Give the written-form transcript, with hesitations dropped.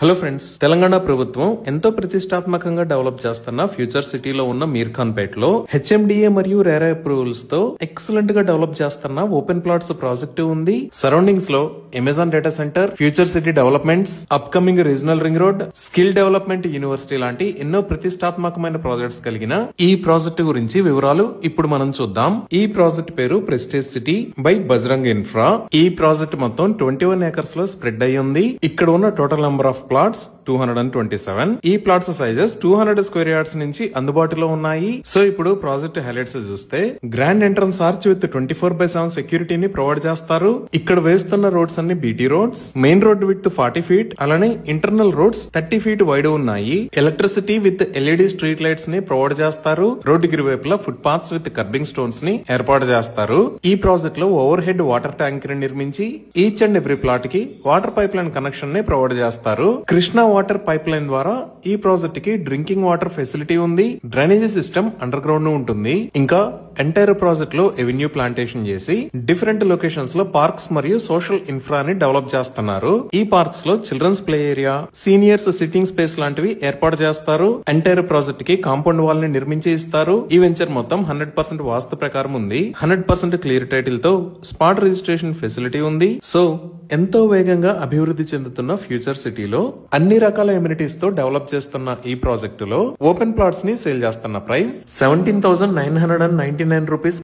Hello friends, Telangana ప్రభుత్వం ఎంతో ప్రతిష్టాత్మకంగా డెవలప్ చేస్తున్న ఫ్యూచర్ సిటీలో ఉన్న మీర్ఖాన్పేట్ లో హెచ్ఎండిఏ మరియు రేరా అప్రూవల్స్ తో ఎక్సలెంట్ గా డెవలప్ చేస్తున్న ఓపెన్ ప్లాట్స్ ప్రాజెక్టు ఉంది. సరౌండింగ్స్ లో Amazon data centre, future city developments, upcoming regional ring road, skill development university లాంటి ఎన్నో ప్రతిష్టాత్మకమైన ప్రాజెక్ట్స్ కలిగిన ఈ ప్రాజెక్టు గురించి వివరాలు ఇప్పుడు మనం చూద్దాం. ఈ ప్రాజెక్ట్ పేరు prestige city by Bajrang infra. ఈ ప్రాజెక్ట్ మొత్తం 21 ఏకర్స్ లో స్ప్రెడ్ అయి ఉంది. ఇక్కడ ఉన్న టోటల్ నంబర్ ఆఫ్ ప్లాట్స్ 227. ఈ ప్లాట్స్ సైజెస్ 200 స్క్వేర్ యార్డ్స్ నుంచి అందుబాటులో ఉన్నాయి. సో ఇప్పుడు ప్రాజెక్ట్ హైలైట్స్ చూస్తే గ్రాండ్ ఎంట్రన్స్ ఆర్చ్ విత్ 24/7 సెక్యూరిటీని ప్రొవైడ్ చేస్తారు. ఇక్కడ వేస్తున్న రోడ్స్ అన్ని BT roads. Main road with 40 feet, అలానే ఇంటర్నల్ రోడ్స్ 30 ఫీట్ వైడ్ ఉన్నాయి. Electricity with LED street lights ని ప్రొవైడ్ చేస్తారు. రోడ్డు ఇరువైపులా foot paths with kerbing stones ని ఏర్పాటు చేస్తారు. ఈ ప్రాజెక్ట్ లో ఓవర్ హెడ్ వాటర్ ట్యాంక్ ని నిర్మించి ఈచ్ అండ్ ఎవ్రీ ప్లాట్ కి వాటర్ పైప్ లైన్ కనెక్షన్ ని ప్రొవైడ్ చేస్తారు. కృష్ణా వాటర్ పైప్ లైన్ ద్వారా ఈ ప్రాజెక్ట్ కి డ్రింకింగ్ వాటర్ ఫెసిలిటీ ఉంది. డ్రైనేజీ సిస్టమ్ అండర్ గ్రౌండ్ ఉంటుంది. ఇంకా ఎంటైర్ ప్రాజెక్ట్ లో ఎవెన్యూ ప్లాంటేషన్ చేసి డిఫరెంట్ లొకేషన్స్ లో పార్క్స్ మరియు సోషల్ ఇన్ఫ్రా ని డెవలప్ చేస్తున్నారు. ఈ పార్క్స్ లో childrens play area, seniors sitting space లాంటివి ఏర్పాటు చేస్తారు. ఎంటైర్ ప్రాజెక్ట్ కి కాంపౌండ్ వాల్ ని నిర్మించి ఇస్తారు. ఈ వెంచర్ మొత్తం 100% వాస్తు ప్రకారం ఉంది. 100% క్లియర్ టైటిల్ తో స్పాట్ రిజిస్ట్రేషన్ ఫెసిలిటీ ఉంది. సో ఎంతో వేగంగా అభివృద్ధి చెందుతున్న ఫ్యూచర్ సిటీలో అన్ని రకాల ఎమ్యూనిటీస్ తో డెవలప్ చేస్తున్న ఈ ప్రాజెక్టులో ఓపెన్ ప్లాట్స్ ని సేల్ చేస్తున్న ప్రైస్ 17,999 రూపీస్